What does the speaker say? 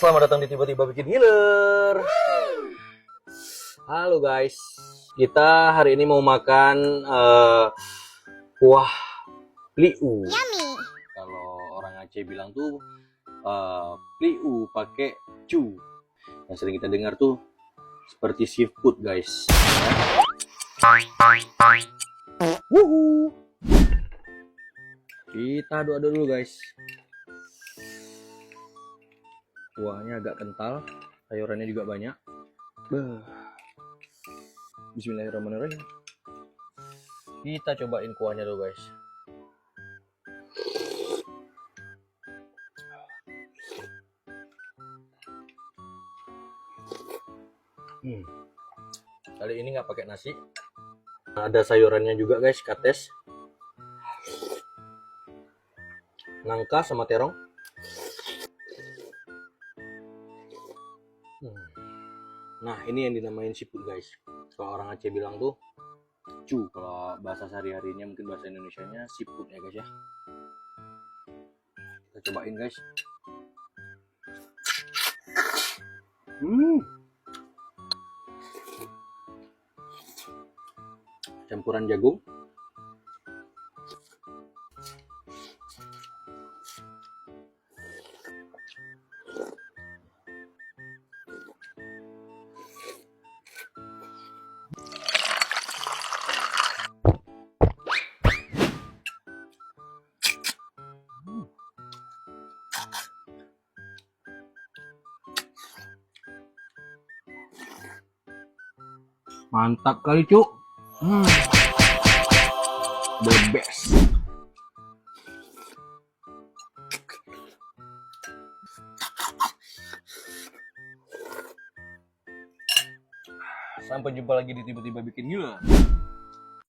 Selamat datang di Tiba-Tiba Bikin Healer. Halo guys, kita hari ini mau makan kuah pliu. Yummy. Kalau orang Aceh bilang tuh pliu pakai cu. Yang sering kita dengar tuh seperti seafood guys. Wuhu. Kita doa dulu guys. Kuahnya agak kental, sayurannya juga banyak. Bismillahirrahmanirrahim. Kita cobain kuahnya dulu guys. Kali ini nggak pakai nasi. Ada sayurannya juga guys, kates, nangka sama terong. Nah, ini yang dinamain seafood guys. Kalau orang Aceh bilang tuh cu, kalau bahasa sehari-harinya mungkin bahasa Indonesianya seafood ya guys ya. Kita cobain guys. Campuran jagung. Mantap kali cuk. The best. Sampai jumpa lagi di Tiba-Tiba Bikin Gila.